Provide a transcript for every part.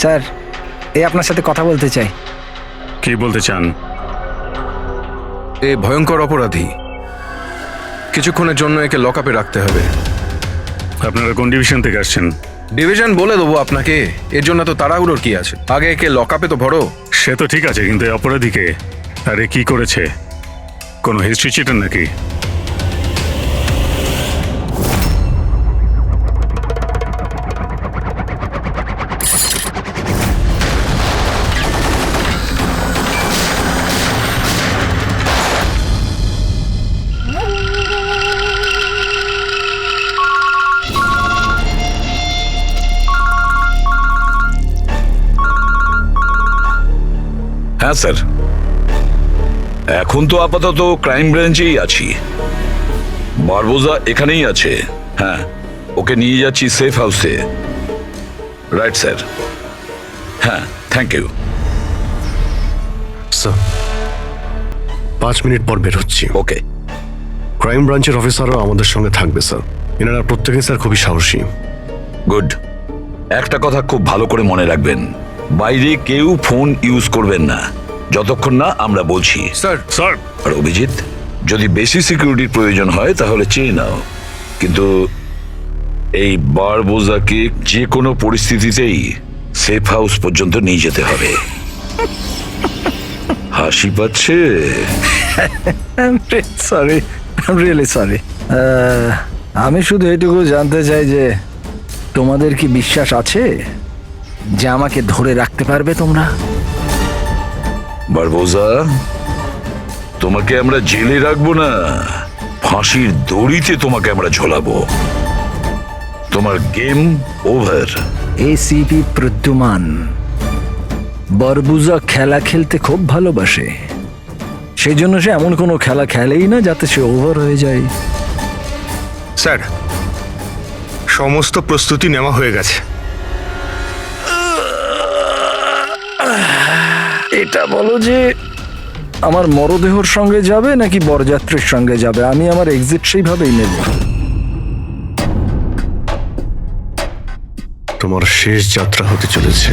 Sir, আপনার সাথে কথা বলতে চাই। কি বলতে চান? এ ভয়ঙ্কর অপরাধী, কিছুক্ষণের জন্য একে লকআপে রাখতে হবে। আপনারা কোন ডিভিশন থেকে আসছেন? ডিভিশন বলে দেবো আপনাকে, এর জন্য তো তাড়াহুড়োর কি আছে? আগে একে লকআপে তো ভরো। সে তো ঠিক আছে, কিন্তু এই অপরাধীকে আরে কি করেছে? কোনো হিস্ট্রি চিটার নাকি? হ্যাঁ স্যার, এখন তো আপাতত ক্রাইম ব্রাঞ্চেই আছি। বারবোজা এখানেই আছে। হ্যাঁ, ওকে নিয়ে যাচ্ছি সেফ হাউসে। Right sir. হ্যাঁ, থ্যাংক ইউ স্যার। 5 মিনিট পর বের হচ্ছি। ওকে। ক্রাইম ব্রাঞ্চের অফিসারও আমাদের সঙ্গে থাকবে স্যার। এনারা প্রত্যেকেই স্যার খুবই সাহসী। গুড। একটা কথা খুব ভালো করে মনে রাখবেন, বাইরে কেউ ফোন ইউজ করবেন না যতক্ষণ না আমরা বলছি। স্যার। স্যার, আর অভিজিৎ, যদি বেশি সিকিউরিটির প্রয়োজন হয় তাহলে চেয়ে নাও, কিন্তু এই বারবোজাকে যে কোনো পরিস্থিতিতেই সেফ হাউস পর্যন্ত নিয়ে যেতে হবে। হাসি পাচ্ছে? Sorry, really sorry. আমি শুধু এটুকু জানতে চাই যে তোমাদের কি বিশ্বাস আছে যে আমাকে ধরে রাখতে পারবে তোমরা? বারবোজা, তোমাকে আমরা জেলে রাখবো না, ফাঁসির দড়িতে তোমাকে আমরা ঝোলাবো। তোমার গেম ওভার। এসিপি প্রদ্যুমান বারবোজা খেলা খেলতে খুব ভালোবাসে, সেই জন্য সে এমন কোনো খেলা খেলেই না যাতে সে ওভার হয়ে যায়। স্যার, সমস্ত প্রস্তুতি নেওয়া হয়ে গেছে। এটা বলো যে আমার মরদেহর সঙ্গে যাবে নাকি বরযাত্রীর সঙ্গে যাবে? আমি আমার এক্সিট সেইভাবেই নেব। তোমার শেষ যাত্রা হতে চলেছে।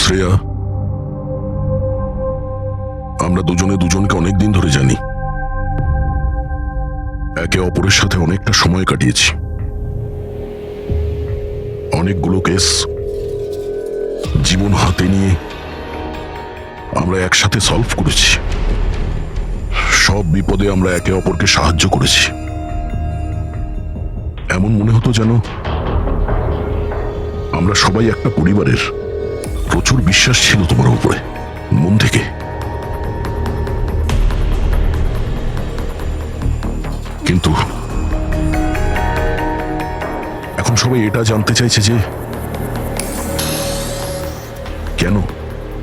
শ্রেয়া, আমরা দুজনে দুজনকে অনেকদিন ধরে জানি, একে অপরের সাথে অনেকটা সময় কাটিয়েছি। অনেকগুলো কেস জীবন হাতে নিয়ে আমরা একসাথে সলভ করেছি। সব বিপদে আমরা একে অপরকে সাহায্য করেছি। এমন মনে হতো যেন আমরা সবাই একটা পরিবারের। প্রচুর বিশ্বাস ছিল তোমার উপরে, মন থেকে। কিন্তু এখন সবাই এটা জানতে চাইছে যে কেন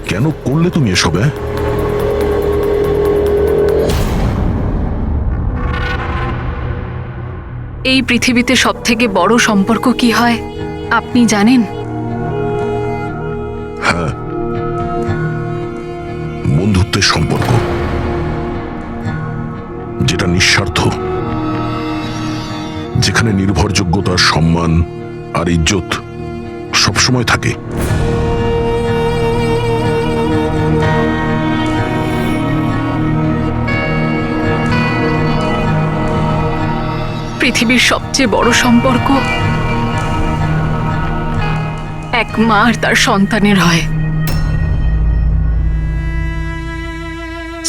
কেন করলে তুমি এসব? এই পৃথিবীতে সবথেকে বড় সম্পর্ক কি হয় আপনি জানেন? হ্যাঁ, বন্ধুত্বের সম্পর্ক, যেটা নিঃস্বার্থ, যেখানে নির্ভরযোগ্যতা, সম্মান আর ইজ্জত সবসময় থাকে। পৃথিবীর সবচেয়ে বড় সম্পর্ক এক মা আর তার সন্তানের হয়।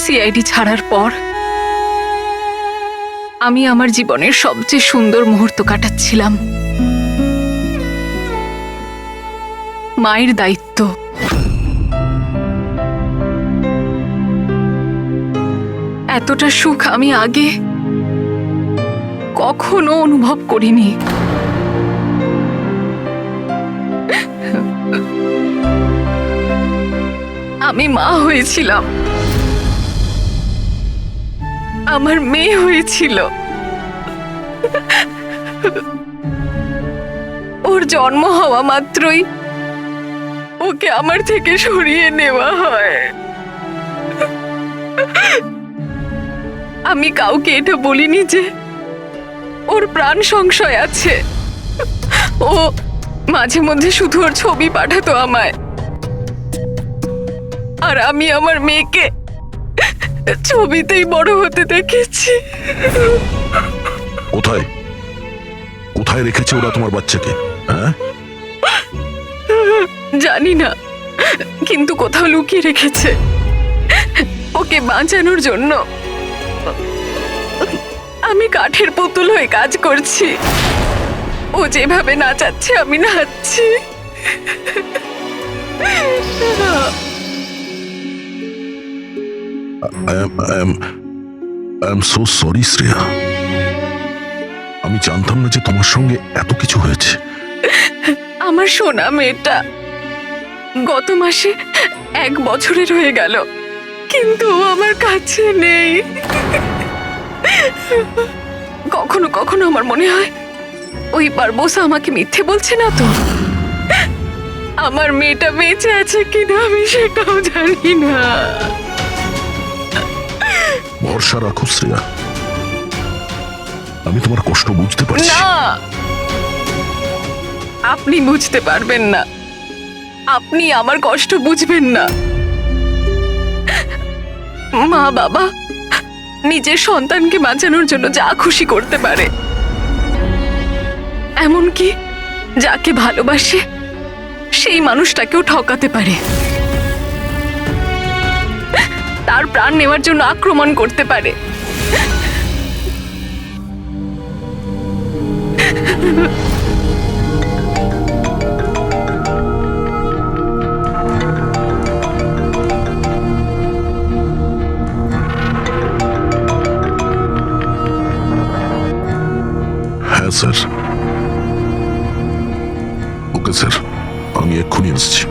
সিআইডি ছাড়ার পর আমি আমার জীবনের সবচেয়ে সুন্দর মুহূর্ত কাটাচ্ছিলাম। মায়ের দায়িত্ব, এতটা সুখ আমি আগে কখনো অনুভব করিনি। আমি মা হয়েছিলাম, আমার মেয়ে হয়েছিল। ওর জন্ম হওয়া মাত্রই ওকে আমার থেকে সরিয়ে নেওয়া হয়। আমি কাউকে এটা বলিনি যে ওর প্রাণ সংশয় আছে। ও মাঝে মধ্যে শুধু ওর ছবি পাঠাতো আমায়, আর আমি আমার মেয়েকে ছবিতেই বড় হতে দেখেছি। কোথায় কোথায় রেখেছে ওরা তোমার বাচ্চাকে? হ্যাঁ, জানি না, কিন্তু কোথাও লুকিয়ে রেখেছে ওকে বাঁচানোর জন্য। আমি কাঠের পুতুল হয়ে কাজ করছি, ও যেভাবে নাচাচ্ছে আমি নাচছি। I am so sorry Shreya. আমি জানতাম না যে তোমার সঙ্গে এত কিছু হয়েছে। আমার সোনা মেয়েটা গত মাসে 1 বছরের হয়ে গেল, কিন্তু ও আমার কাছে নেই। কখনো কখনো আমার মনে হয় ওই বারবোসা আমাকে মিথ্যে বলছে না তো। আমার মেয়েটা বেঁচে আছে কিনা আমি সেটাও জানি না। ভরসা রাখো শ্রেয়া, আমি তোমার কষ্ট বুঝতে পারছি। না, আপনি বুঝতে পারবেন না, আপনি আমার কষ্ট বুঝবেন না। মা বাবা নিজের সন্তানকে বাঁচানোর জন্য যা খুশি করতে পারে, এমনকি যাকে ভালোবাসে সেই মানুষটাকেও ঠকাতে পারে, তার প্রাণ নেওয়ার জন্য আক্রমণ করতে পারে। হ্যাঁ স্যার। ওকে স্যার, আমি এক্ষুনি আসছি।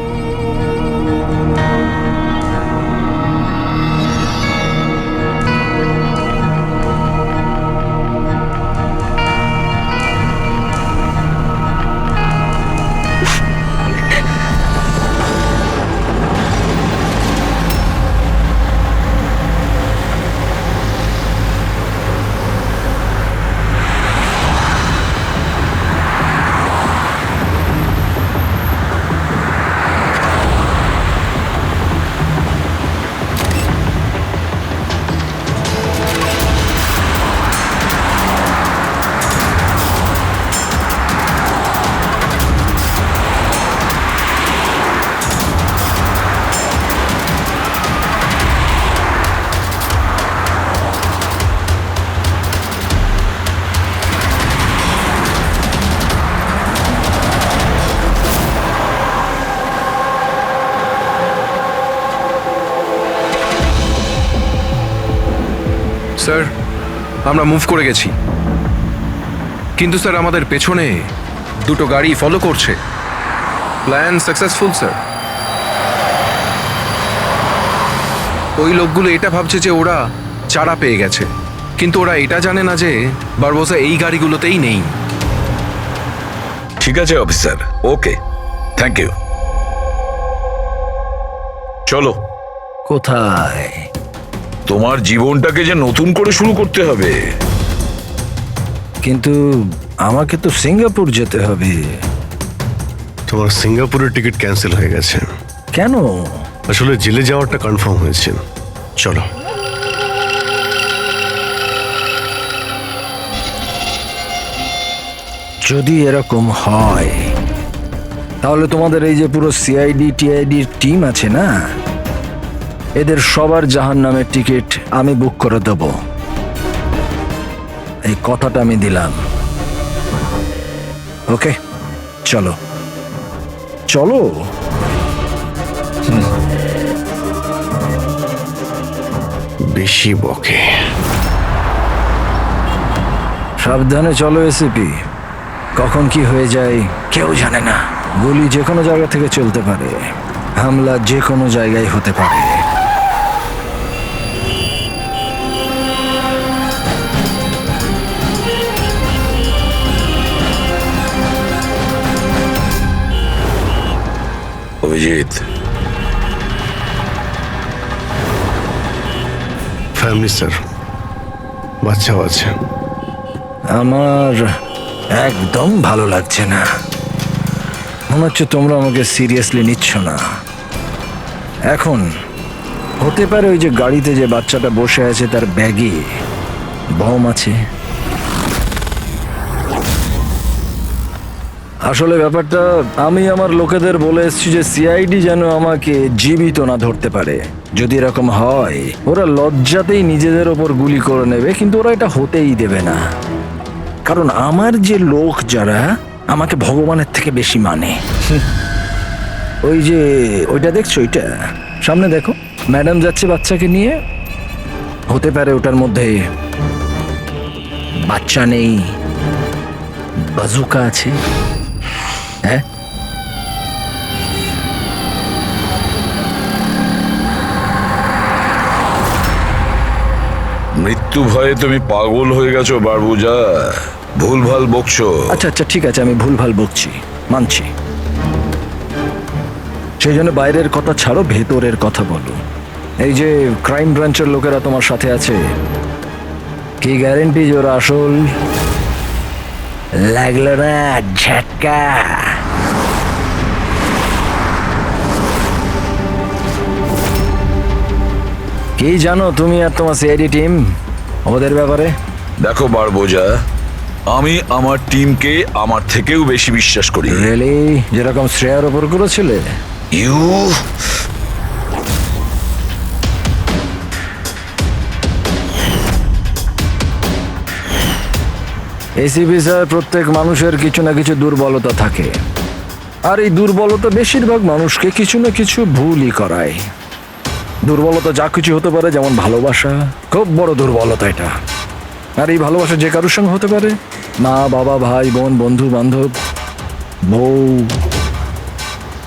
স্যার, আমরা মুভ করে গেছি, কিন্তু স্যার আমাদের পেছনে 2টো গাড়ি ফলো করছে। Plan successful sir. ওই লোকগুলো এটা ভাবছে যে ওরা চারা পেয়ে গেছে, কিন্তু ওরা এটা জানে না যে বারবোসা এই গাড়িগুলোতেই নেই। ঠিক আছে অফিসার, ওকে, থ্যাংক ইউ। চলো। কোথায়? তোমার জীবনটাকে যে নতুন করে শুরু করতে হবে। কিন্তু আমাকে তো সিঙ্গাপুর যেতে হবে। তোমার সিঙ্গাপুরের টিকিট ক্যান্সেল হয়ে গেছে। কেন? আসলে জেলে যাওয়াটা কনফার্ম হয়েছে। চলো। যদি এরকম হয় তাহলে তোমাদের এই যে পুরো সিআইডি টিআইডির টিম আছে না, এদের সবার জাহান্নামের টিকিট আমি বুক করে দেব। এই কথাটা আমি দিলাম। ওকে, চলো চলো। বেশি বকে। সাবধানে চলো এসিপি, কখন কি হয়ে যায় কেউ জানে না। গুলি যে কোনো জায়গা থেকে চলতে পারে, হামলা যে কোনো জায়গায় হতে পারে। অভিজিৎ, ফ্যামিলি স্যার, বাচ্চাও আছে। আমার একদম ভালো লাগছে না। মনে হচ্ছে তোমরা আমাকে সিরিয়াসলি নিচ্ছ না। এখন হতে পারে ওই যে গাড়িতে যে বাচ্চাটা বসে আছে তার ব্যাগে বম আছে। আসলে ব্যাপারটা আমি আমার লোকেদের বলে এসেছি যে সিআইডি যেন আমাকে জীবিত না ধরতে পারে। যদি এরকম হয় ওরা লজ্জাতেই নিজেদের ওপর গুলি করে নেবে, কিন্তু ওরা এটা হতেই দেবে না। কারণ আমার যে লোক যারা আমাকে ভগবানের থেকে বেশি মানে। ওই যে ওইটা দেখছো, ওইটা সামনে দেখো, ম্যাডাম যাচ্ছে বাচ্চাকে নিয়ে। হতে পারে ওটার মধ্যে বাচ্চা নেই, বাজুকা আছে। হ্যাঁ, মৃত্যু ভয়ে তুমি পাগল হয়ে গেছো বারবুজা, ভুলভাল বকছো। আচ্ছা আচ্ছা ঠিক আছে, আমি ভুলভাল বকছি, মানছি। সেই জন্য বাইরের কথা ছাড়ো, ভেতরের কথা বলো। এই যে ক্রাইম ব্রাঞ্চের লোকেরা তোমার সাথে আছে, কি গ্যারেন্টি যে ওরা আসল? লাগলো না ঝটকা? কি জানো তুমি আর তোমার সিআইডি টিম ওদের ব্যাপারে? দেখো বারবোজা, আমি আমার টিমকে আমার থেকেও বেশি বিশ্বাস করি। রিয়েলি? যেরকম শ্রেয়ার ওপর করেছিলে? ইউ এসিপি স্যার, প্রত্যেক মানুষের কিছু না কিছু দুর্বলতা থাকে, আর এই দুর্বলতা বেশিরভাগ মানুষকে কিছু না কিছু ভুলই করায়। দুর্বলতা যা কিছু হতে পারে, যেমন ভালোবাসা, খুব বড় দুর্বলতা এটা। আর এই ভালোবাসা যে কারোর সঙ্গে হতে পারে, মা বাবা, ভাই বোন, বন্ধু বান্ধব, বউ।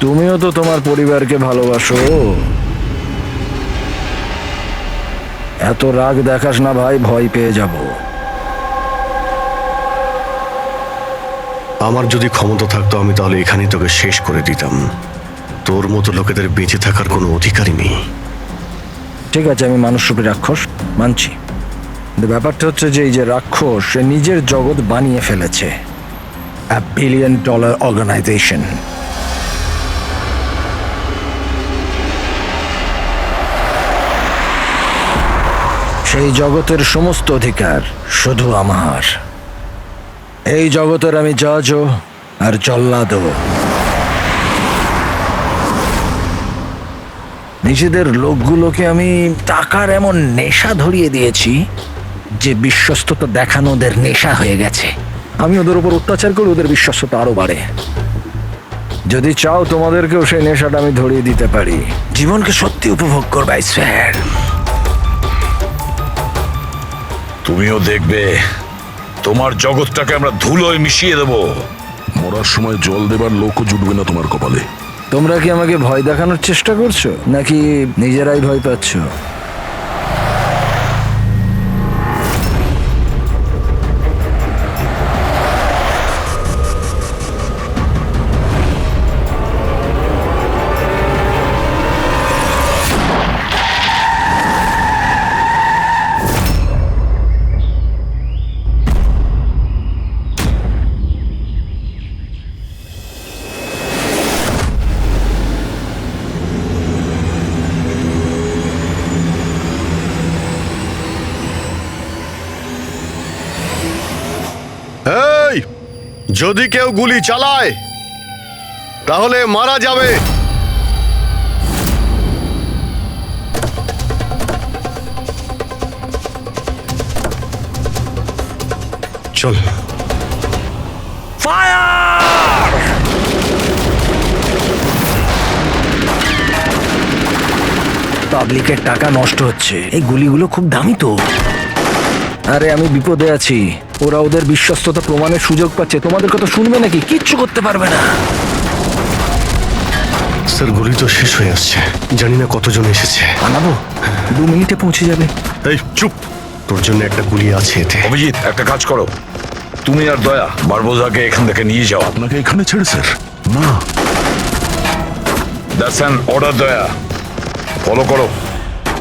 তুমিও তো তোমার পরিবারকে ভালোবাসো। এত রাগ দেখাস না ভাই, ভয় পেয়ে যাব। আমার যদি ক্ষমতা থাকতো আমি তাহলে এখানেই তোকে শেষ করে দিতাম। তোর মতো লোকেদের বেঁচে থাকার কোনো অধিকারই নেই। ঠিক আছে, আমি মানুষরূপী রাক্ষস মানছি, কিন্তু ব্যাপারটা হচ্ছে যে এই যে রাক্ষস, সে নিজের জগৎ বানিয়ে ফেলেছে, $1 বিলিয়ন অর্গানাইজেশন। সেই জগতের সমস্ত অধিকার শুধু আমার। এই জগতের আমি জজও আর জল্লাদও। নিজেদের লোকগুলোকে আমি টাকার এমন নেশা ধরিয়ে দিয়েছি যে বিশ্বস্ততা দেখানো ওদের নেশা হয়ে গেছে। আমি ওদের উপর অত্যাচার করি, ওদের বিশ্বস্ততা আরো বাড়ে। যদি চাও তোমাদেরকেও সেই নেশাটা আমি ধরিয়ে দিতে পারি। জীবনকে সত্যি উপভোগ করবে স্যার। তুমিও দেখবে তোমার জগৎটাকে আমরা ধুলোয় মিশিয়ে দেবো। মরার সময় জল দেবার লোকও জুটবে না তোমার কপালে। তোমরা কি আমাকে ভয় দেখানোর চেষ্টা করছো, নাকি নিজেরাই ভয় পাচ্ছ? এই, যদি কেউ গুলি চালায় তাহলে মারা যাবে। চল। পাবলিকের টাকা নষ্ট হচ্ছে। এই গুলিগুলো খুব দামি তো। আরে আমি বিপদে আছি, ওরা ওদের বিশ্বস্ততা প্রমাণের সুযোগ পাচ্ছে। তোমাদের কথা শুনবে নাকি? কিচ্ছু করতে পারবে না। স্যার, গুলি তো শেষ হয়ে আসছে, জানি না কতজন এসেছে। আনাবো, 2 মিনিটে পৌঁছে যাবে। এই চুপ, তোর জন্য একটা গুলি আছে এতে। অভিজিৎ, একটা কাজ করো, তুমি আর দয়া বারবোজাকে এখান থেকে নিয়ে যাও। আপনাকে এখানে ছেড়ে স্যার? না, দ্যাটস অ্যান অর্ডার দয়া, ফলো করো।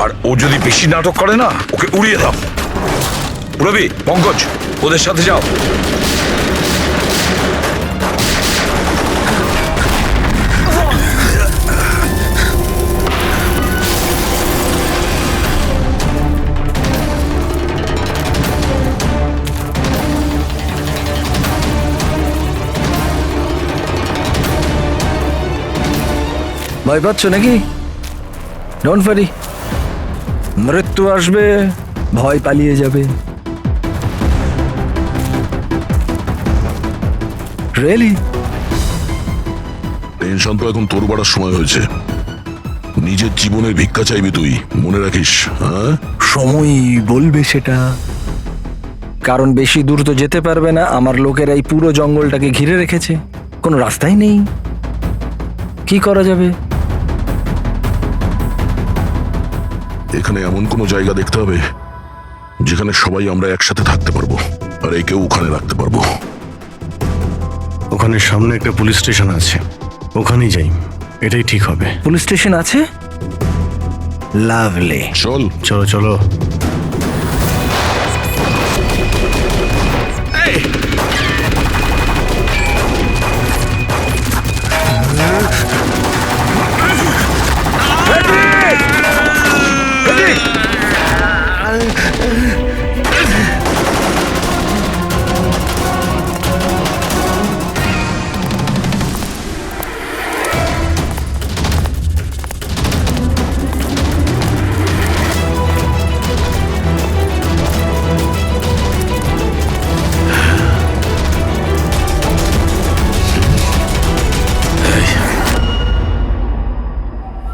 আর ও যদি বেশি নাটক করে না, ওকে উড়িয়ে দাও। রবি, পঙ্কজ, ওদের সাথে যাও। ভয় পাচ্ছ নাকি? ডোন্ট ওয়ারি, মৃত্যু আসবে, ভয় পালিয়ে যাবে। রিয়েলি? টেনশন তো এখন তোর বাড়ার সময় হয়েছে। নিজের জীবনের ভিক্ষা চাইবি তুই, মনে রাখিস। হ্যাঁ, সময়ই বলবে সেটা। কারণ বেশি দূর তো যেতে পারবে না, আমার লোকেরা এই পুরো জঙ্গলটাকে ঘিরে রেখেছে, কোনো রাস্তাই নেই। কি করা যাবে? এখানে এমন কোনো জায়গা দেখতে হবে যেখানে সবাই আমরা একসাথে থাকতে পারবো, আর একেও ওখানে রাখতে পারবো। ওখানে সামনে একটা পুলিশ স্টেশন আছে, ওখানেই যাই, এটাই ঠিক হবে। পুলিশ স্টেশন আছে? লাভলি। চল। চলো চলো।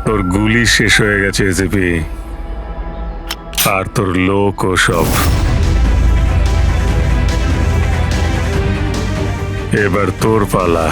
তোর গুলি শেষ হয়ে গেছে এসিপি, আর তোর লোক ও সব। এবার তোর পালা।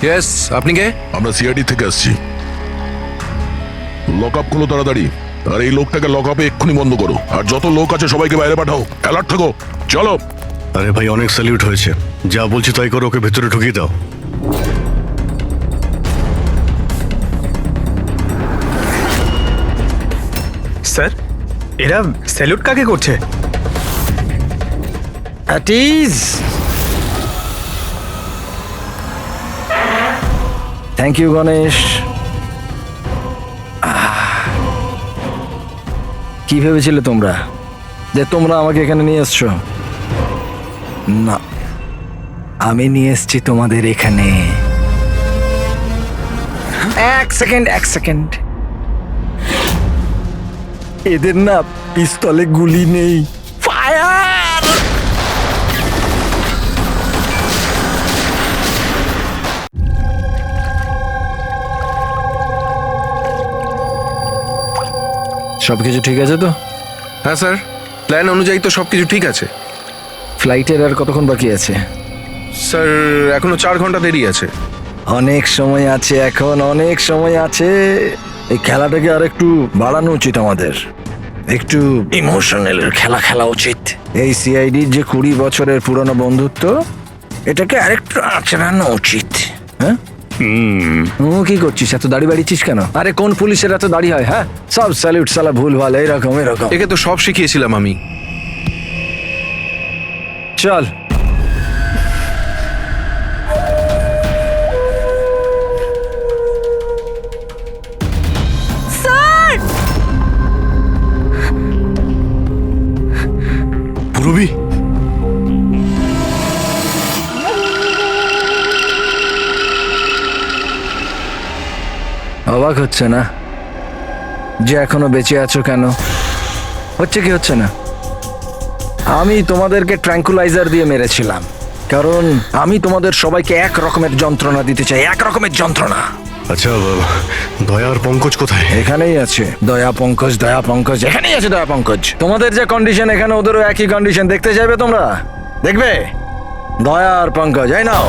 ইয়েস, আপনি কে? আমরা সিআইডি থেকে আসছি। লক আপ করো তাড়াতাড়ি, আর এই লোকটাকে লক আপে এক্ষুনি বন্ধ করো, আর যত লোক আছে সবাইকে বাইরে পাঠাও। অ্যালার্ট থাকো, চলো। আরে ভাই, অনেক স্যালিউট হয়েছে, যা বলছি তাই করো, ওকে ভেতরে ঢুকিয়ে দাও। স্যার, এরা স্যালুট কাকে করছে? Thank you Ganesh. কি ভেবেছিলে তোমরা যে তোমরা আমাকে এখানে নিয়ে এসছো? না, আমি নিয়ে এসছি তোমাদের এখানে। এক সেকেন্ড। এদের না পিস্তলে গুলি নেই। ফায়ার! সবকিছু ঠিক আছে তো? হ্যাঁ স্যার, প্ল্যান অনুযায়ী তো সবকিছু ঠিক আছে। ফ্লাইটের আর কতক্ষণ বাকি আছে? স্যার, এখনো 4 ঘন্টা দেরি আছে। অনেক সময় আছে, এখন অনেক সময় আছে। এই খেলাটাকে আর একটু বাড়ানো উচিত আমাদের, একটু ইমোশনাল খেলা উচিত। এই সিআইডির যে 20 বছরের পুরনো বন্ধুত্ব, এটাকে আরেকটু আঁচড়ানো উচিত। হ্যাঁ, কি করছিস? এত দাড়ি বাড়িছিস কেন? আরে কোন পুলিশের এত দাড়ি হয়? হ্যাঁ, সব স্যালুট সালা ভুলভাল এরকম। একে তো সব শিখিয়েছিলাম আমি। চল। পুরবি, অবাক হচ্ছে না যে এখনো বেঁচে আছো? কেন হচ্ছে কি হচ্ছে না? আমি তোমাদেরকে ট্র্যাঙ্কুলাইজার দিয়ে মেরেছিলাম, কারণ আমি তোমাদের সবাইকে এক রকমের যন্ত্রণা দিতে চাই, এক রকমের যন্ত্রণা। আচ্ছা, দয়া আর পঙ্কজ কোথায়? এখানেই আছে দয়া পঙ্কজ, এখানেই আছে দয়া পঙ্কজ। তোমাদের যে কন্ডিশন, এখানে ওদেরও একই কন্ডিশন। দেখতে চাইবে তোমরা? দেখবে? দয়া আর পঙ্কজ, এই নাও।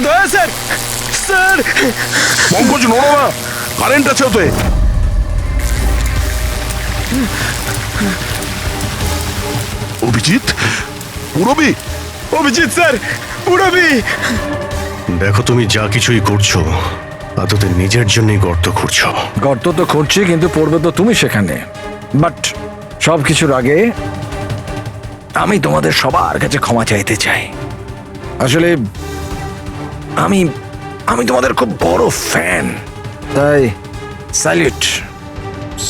দয়া স্যার, স্যার পঙ্কজ নড়ো না, কারেন্ট আছে ওতে। অভিজিৎ, পুরবি, অভিজিৎ স্যার, পুরবি। দেখো, তুমি যা কিছুই করছো তা তোদের নিজের জন্যই গর্ত খুঁড়ছো। গর্ত তো করছি, কিন্তু পড়বে তো তুমি সেখানে। বাট সব কিছুর আগে আমি তোমাদের সবার কাছে ক্ষমা চাইতে চাই। আসলে আমি আমি তোমাদের খুব বড় ফ্যান, তাই স্যালুট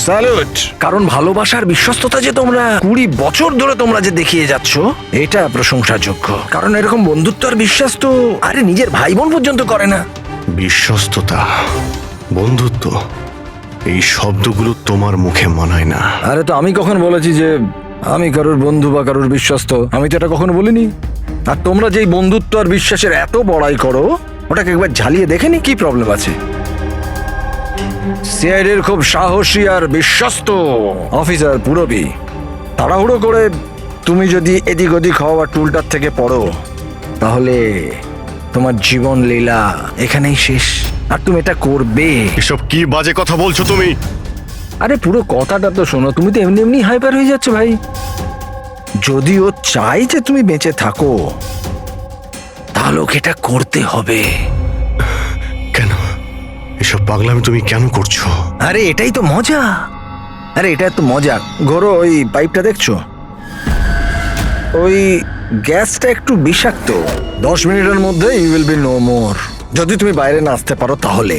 স্যালুট। কারণ ভালোবাসার বিশ্বস্ততা যে তোমরা 20 বছর ধরে তোমরা যে দেখিয়ে যাচ্ছ, এটা প্রশংসাযোগ্য। কারণ এরকম বন্ধুত্ব আর বিশ্বাস তো আরে নিজের ভাই বোন পর্যন্ত করে না। বিশ্বস্ততা, বন্ধুত্ব, এই শব্দগুলো তোমার মুখে মানায় না। আরে তো আমি কখন বলেছি যে আমি কারোর বন্ধু বা কারোর বিশ্বস্ত? আমি তো এটা কখনো বলিনি। আর তোমরা যেই বন্ধুত্ব আর বিশ্বাসের এত বড়াই করো, ওটাকে একবার ঝালিয়ে দেখেনি কি প্রবলেম আছে? সিআইডির খুব সাহসী আর বিশ্বস্ত অফিসার পুরবি, তাড়াহুড়ো করে তুমি যদি এদিক ওদিক হওয়া টুলটার থেকে পড়ো, তাহলে তোমার জীবন লীলা এখানেই শেষ। আর তুমি এটা করবে। এসব কি বাজে কথা বলছো তুমি? আরে পুরো কথাটা তো শোনো। তুমি তো এমনি এমনি হাইপার হয়ে যাচ্ছ ভাই। যদি ও চাই যে তুমি বেঁচে থাকো, তাহলে ওকে এটা করতে হবে। কেন এসব পাগলামি তুমি কেন করছো? আরে এটাই তো মজা। আরে এটা তো মজা। ঘোরো, ওই পাইপটা দেখছো? ওই গ্যাসটা একটু বিষাক্ত। 10 মিনিটের মধ্যে you will be no more. যদি তুমি বাইরে না আসতে পারো তাহলে।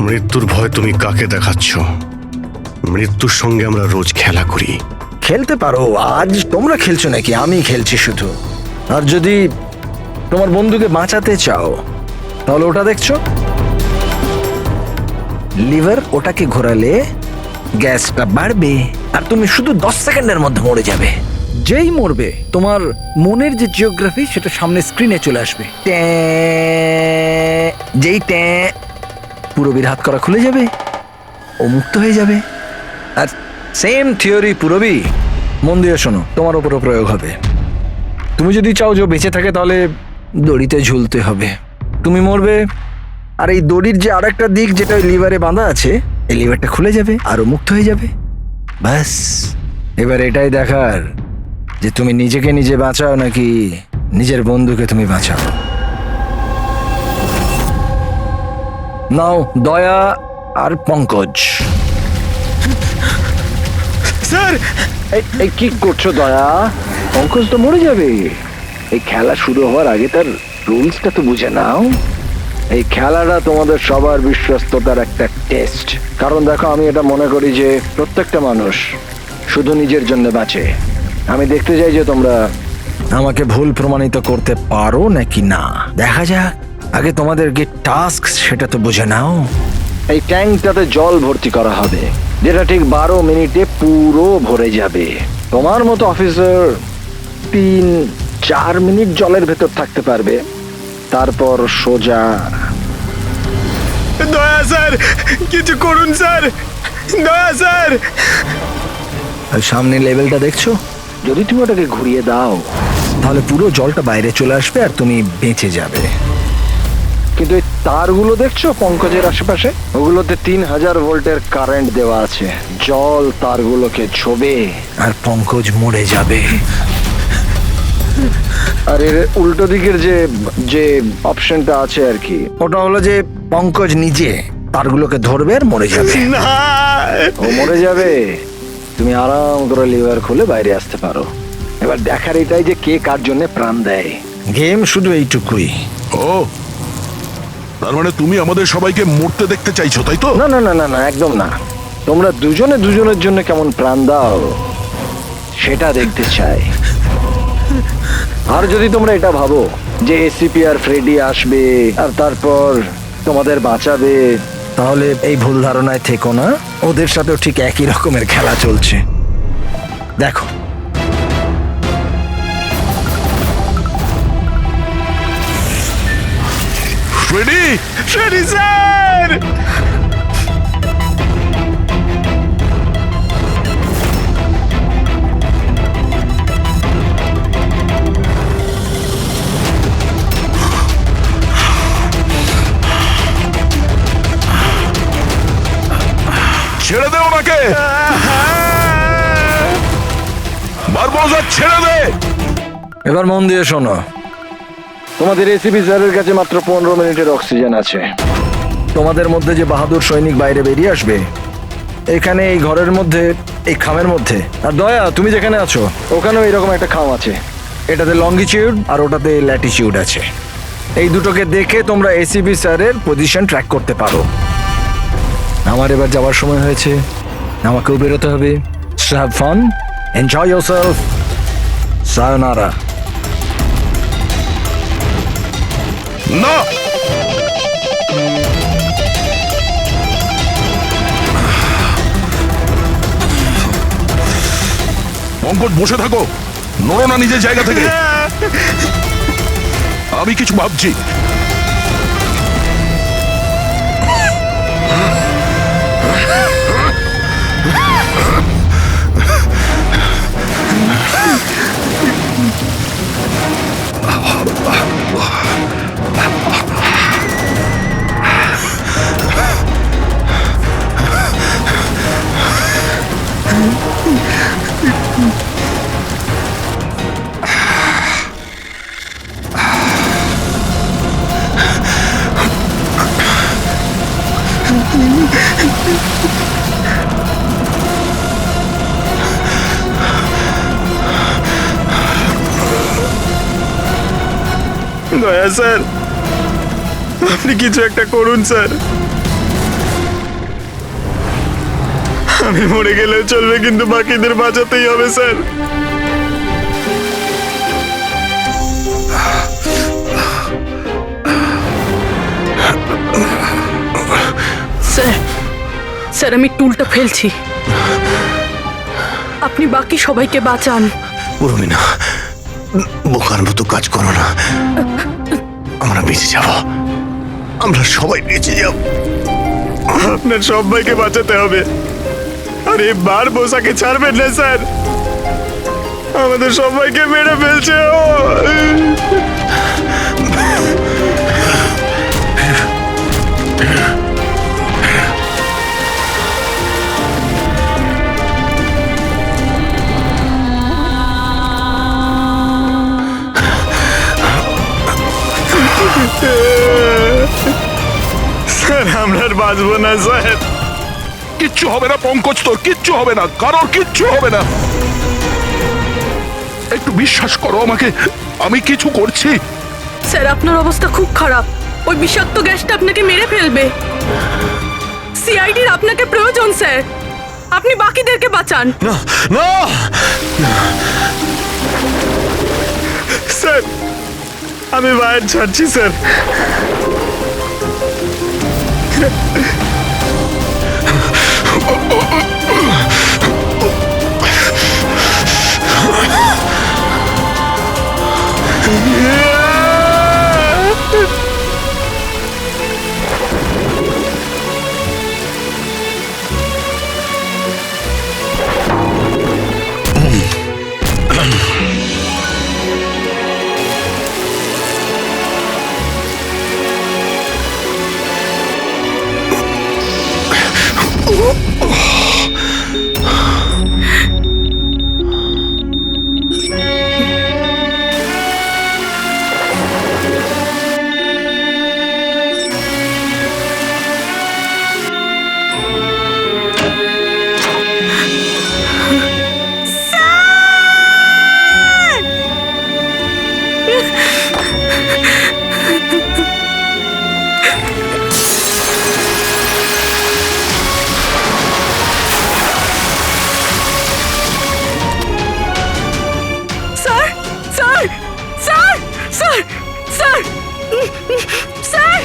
মৃত্যুর ভয় তুমি কাকে দেখাচ্ছ? মৃত্যুর সঙ্গে আমরা রোজ খেলা করি। খেলতে পারো। আজ তোমরা খেলছো নাকি? আমি খেলছি শুধু। আর যদি তোমার বন্ধুকে বাঁচাতে চাও, তাহলে ওটা দেখছো লিভার, ওটাকে ঘোরালে গ্যাসটা বাড়বে আর তুমি শুধু 10 সেকেন্ডের মধ্যে মরে যাবে। যেই মরবে, তোমার মনের যে জিওগ্রাফি সেটা সামনে স্ক্রিনে চলে আসবে। যেই পুরবীর হাত করা খুলে যাবে, ও মুক্ত হয়ে যাবে। আর সেম থিওরি পুরবি, মন দিয়ে শোনো, তোমার উপরও প্রয়োগ হবে। তুমি যদি চাও যে ও বেঁচে থাকে, তাহলে দড়িতে ঝুলতে হবে। তুমি মরবে, আর এই দড়ির যে আরেকটা দিক যেটা ওই লিভারে বাঁধা আছে, এই লিভারটা খুলে যাবে আর ও মুক্ত হয়ে যাবে। ব্যাস, এবার এটাই দেখার যে তুমি নিজেকে নিজে বাঁচাও নাকি নিজের বন্ধুকে তুমি বাঁচাও। নাও দয়া আর পঙ্কজ। স্যার, এই কি করছো দয়া? পঙ্কজ তো মরে যাবে। এই খেলা শুরু হওয়ার আগে তার রুলসটা তো বুঝে নাও। এই খেলাটা তোমাদের সবার বিশ্বস্ততার একটা টেস্ট। কারণ দেখো, আমি এটা মনে করি যে প্রত্যেকটা মানুষ শুধু নিজের জন্য বাঁচে। আমি দেখতে চাই যে তোমরা আমাকে ভুল প্রমাণিত করতে পারো নাকি না। দেখা যাক। আগে তোমাদেরকে টাস্ক সেটা তো বুঝে নাও। এই ট্যাঙ্কটাতে জল ভর্তি করা হবে, যেটা ঠিক 12 মিনিটে পুরো ভরে যাবে। তোমার মতো অফিসার 3-4 মিনিট জলের ভেতর থাকতে পারবে, তারপর সোজা। দয়া স্যার, কিছু করুন স্যার, দয়া স্যার। আর সামনে লেভেলটা দেখছো? যদি তুমি ওটাকে ঘুরিয়ে দাও, তাহলে পুরো জলটা বাইরে চলে আসবে আর তুমি বেঁচে যাবে। কিন্তু এই তারগুলো দেখছো পঙ্কজের আশেপাশে, ওগুলোতে 3000 ভোল্টের কারেন্ট দেওয়া আছে। জল তারগুলোকে ছোবে আর পঙ্কজ মরে যাবে। আর এর উল্টো দিকের যে অপশনটা আছে আর কি, ওটা হলো যে পঙ্কজ নিজে তারগুলোকে ধরবে আর মরে যাবে। না, ও মরে যাবে, তুমি আরাম করে লিভার খুলে বাইরে আসতে পারো। এবার দেখার এটাই যে কে কার জন্য প্রাণ দেয়। গেম শুধু এইটুকুই। ও, তার মানে তুমি আমাদের সবাইকে মরতে দেখতে চাইছো, তাই তো? না না না না না, একদম না। তোমরা দুজনে দুজনের জন্য কেমন প্রাণ দাও সেটা দেখতে চাই। আর যদি তোমরা এটা ভাবো যে এসিপি আর ফ্রেডি আসবে আর তারপর তোমাদের বাঁচাবে, তাহলে এই ভুল ধারণায় থেকো না, ওদের সাথেও ঠিক একই রকমের খেলা চলছে। দেখো, ফ্রেডি, ফ্রেডি স্যার! ছেড়ে দে ওনাকে, বারবোজা ছেড়ে দে। এবার মন দিয়ে শোনো, তোমাদের এসিপি স্যারের কাছে মাত্র 15 মিনিটের অক্সিজেন আছে। তোমাদের মধ্যে যে বাহাদুর সৈনিক বাইরে বেরিয়ে আসবে, এখানে এই ঘরের মধ্যে, এই খামের মধ্যে, আর দয়া তুমি যেখানে আছো ওখানেও এরকম একটা খাম আছে, এটাতে লঙ্গিটিউড আর ওটাতে ল্যাটিটিউড আছে। এই দুটোকে দেখে তোমরা এসিপি স্যারের পজিশন ট্র্যাক করতে পারো। আমার এবার যাওয়ার সময় হয়েছে, আমাকেও বেরোতে হবে। So have fun, enjoy yourself, sayonara. না, পঙ্কজ বসে থাকো, নড়ো না নিজের জায়গা থেকে। আমি কিছু ভাবছি। দয়া স্যার, আপনি কিছু একটা করুন স্যার। আমি মরে গেলেও চলবে, কিন্তু বাকিদের বাঁচাতেই হবে স্যার। স্যার, স্যার আমি টুলটা ফেলছি, আপনি বাকি সবাইকে বাঁচান। উর্মিনা, বোকার মতো কাজ করো না। আমরা বেঁচে যাব, আমরা সবাই বেঁচে যাব। আপনার সবাইকে বাঁচাতে হবে, আর এই বারবোসাকে ছাড়বেন না স্যার, আমাদের সবাইকে মেরে ফেলছে ও। স্যার আমরা আর বাঁচবো না স্যার। কিচ্ছু হবে না পঙ্কজ, তোর কিচ্ছু হবে না, কারোর কিচ্ছু হবে না। একটু বিশ্বাস করো আমাকে, আমি কিছু করছি। স্যার আপনার অবস্থা খুব খারাপ, ওই বিষাক্ত গ্যাসটা আপনাকে মেরে ফেলবে। সিআইডির আপনাকে প্রয়োজন স্যার, আপনি বাকিদেরকে বাঁচান। না না, স্যার আমি বাইরে ছাড়ছি স্যার। স্যার স্যার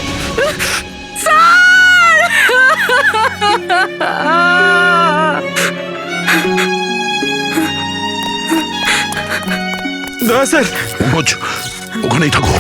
দয়া স্যার, পঙ্কজ ওখানেই থাকো।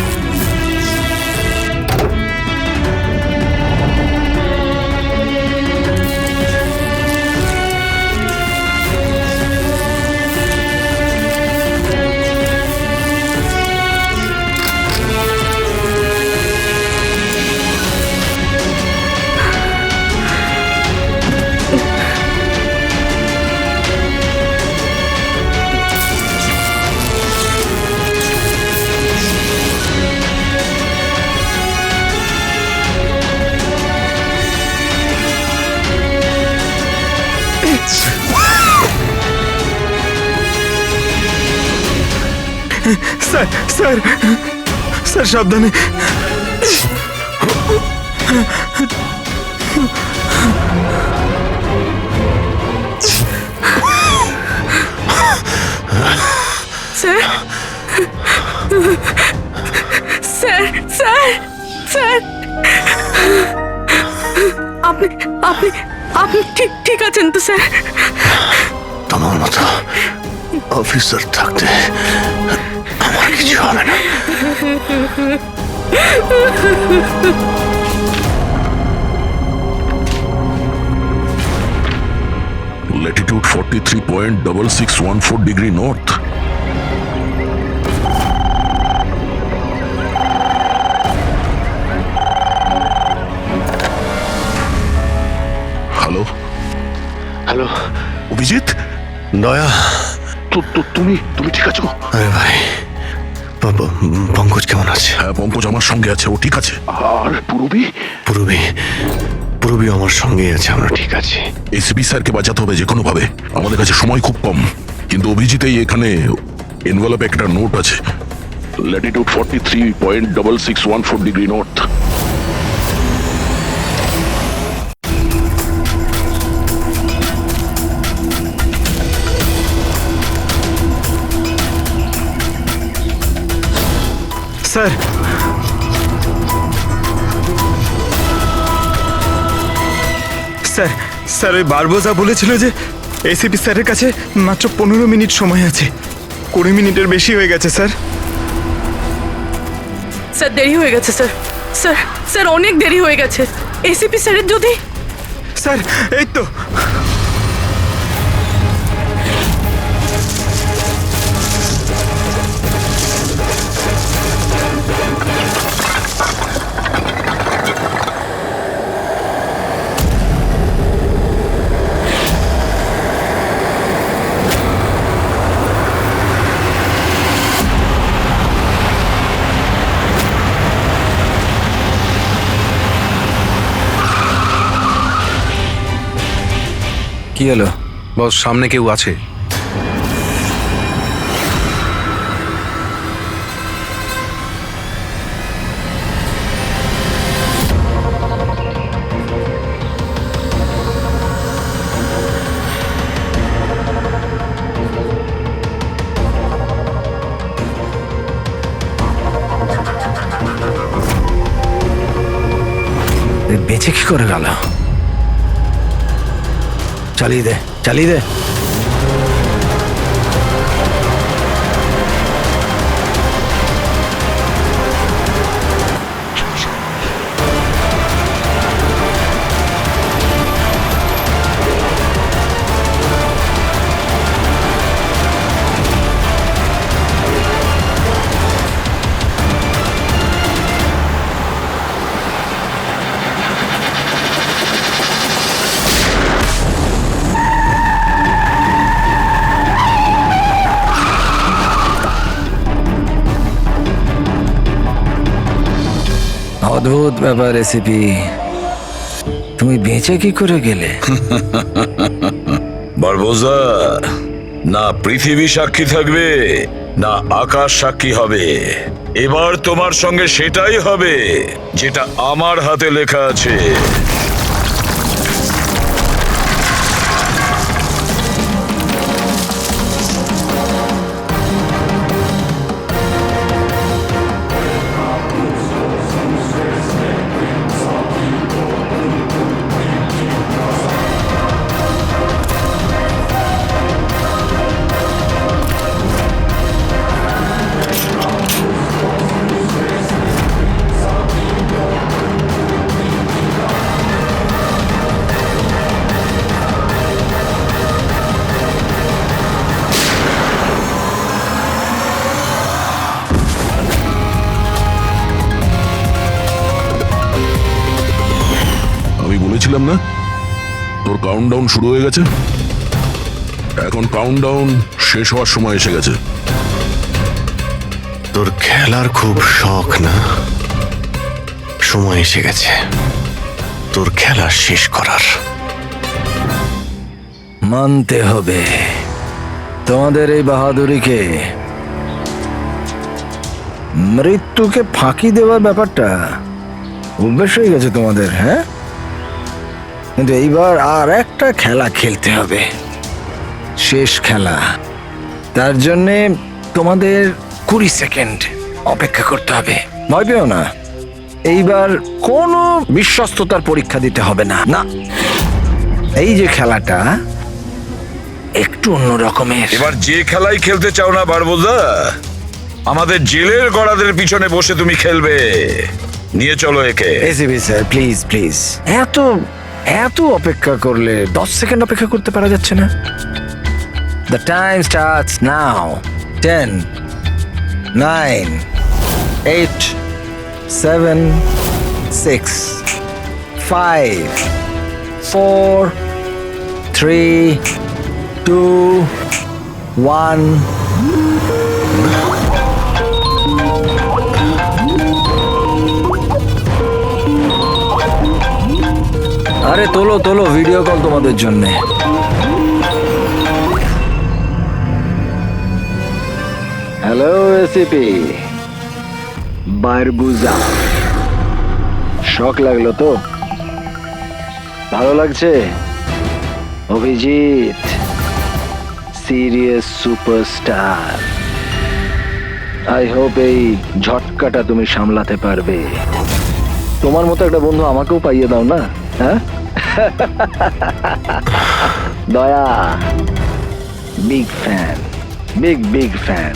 স্যার স্যার স্যার সাবধানে। স্যার স্যার স্যার স্যার আপনি আপনি আপনি ঠিক ঠিক আছেন তো স্যার? তোমার মতো অফিসার থাকতে আমার কিছু হবে না। Latitude 43.6614 degree north. Hello hello Abhijit, দয়া, তুমি ঠিক আছো? আরে ভাই, পঙ্কজ কেমন আছে? হ্যাঁ পঙ্কজ আমার সঙ্গে আছে, ও ঠিক আছে। আর পূরবী? পূরবী আমার সঙ্গে আছে, আমরা ঠিক আছি। এসপি স্যারকে বাঁচাতে হবে যে কোনো ভাবে, আমাদের কাছে সময় খুব কম। কিন্তু অভিজিতেই এখানে এনভেলপে একটা নোট আছে, Latitude 43.6614 degree north. Sir sir sir ওই বারবোজা বলেছিল যে এসিপি স্যারের কাছে মাত্র 15 মিনিট সময় আছে। 20 মিনিটের বেশি হয়ে গেছে স্যার। স্যার দেরি হয়ে গেছে স্যার। স্যার স্যার অনেক দেরি হয়ে গেছে। এসিপি স্যারের যদি স্যার এই তো কি হলো? বস, সামনে কেউ আছে। বেঁচে কি করে গেল? চালিয়ে দে, চালিয়ে দে। অদ্ভুত ব্যাপার রেসিপি, তুমি বেঁচে কি করে গেলে? বারবোজা, না পৃথিবী সাক্ষী থাকবে না আকাশ সাক্ষী হবে। এবার তোমার সঙ্গে সেটাই হবে যেটা আমার হাতে লেখা আছে। বলেছিলাম না তোর কাউন্টডাউন শুরু হয়ে গেছে। এখন কাউন্টডাউন শেষ হওয়ার সময় এসে গেছে। তোর খেলার খুব শখ না? সময় এসে গেছে তোর খেলা শেষ করার। মানতে হবে তোমাদের এই বাহাদুরিকে। মৃত্যুকে ফাঁকি দেওয়ার ব্যাপারটা অভ্যেস হয়ে গেছে তোমাদের, হ্যাঁ? কিন্তু এইবার আর একটা খেলা খেলতে হবে, শেষ খেলা। তার জন্যে তোমাদের 20 সেকেন্ড অপেক্ষা করতে হবে। ভয় পেও না, এইবার কোনো বিশ্বস্ততার পরীক্ষা দিতে হবে না। না, এই যে খেলাটা একটু অন্য রকমের। এবার যে খেলাই খেলতে চাও না বারবোজা, আমাদের জেলের গড়াদের পিছনে বসে তুমি খেলবে। নিয়ে চলো একে। এসিবি স্যার, প্লিজ প্লিজ, এত এত অপেক্ষা করলে 10 সেকেন্ড অপেক্ষা করতে পারা যাচ্ছে না? The time starts now. 10, 9, 8, 7, 6, 5, 4, 3, 2, 1. আরে তোলো তোলো, ভিডিও কল তোমাদের জন্যে। হ্যালো এসিপি বারবুজা, শখ লাগলো তো? ভালো লাগছে? Abhijit serious superstar. I hope এই ঝটকাটা তুমি সামলাতে পারবে। তোমার মতো একটা বন্ধু আমাকেও পাইয়ে দাও না, হ্যাঁ? দয়া বিগ ফ্যান, বিগ ফ্যান।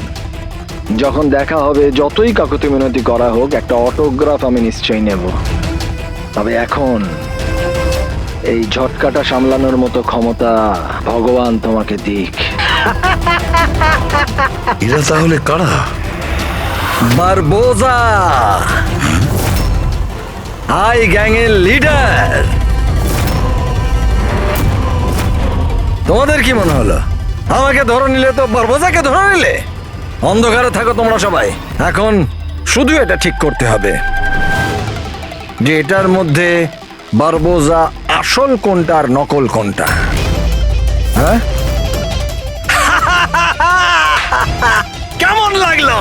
যখন দেখা হবে, যতই কাকুতি মিনতি করা হোক, একটা অটোগ্রাফ আমি নিশ্চয়ই নেব। তবে এখন এই ঝটকাটা সামলানোর মতো ক্ষমতা ভগবান তোমাকে দিক। এরা তাহলে কারা? বারবোজা, আই গ্যাংয়ের লিডার। তোমাদের কি মনে হলো আমাকে ধরে নিলে তো বারবোজাকে ধরে নিলে? অন্ধকারে থাকো তোমরা সবাই। এখন শুধু এটা ঠিক করতে হবে যে এটার মধ্যে বারবোজা আসল কোনটা আর নকল কোনটা। হ্যাঁ, কেমন লাগলো?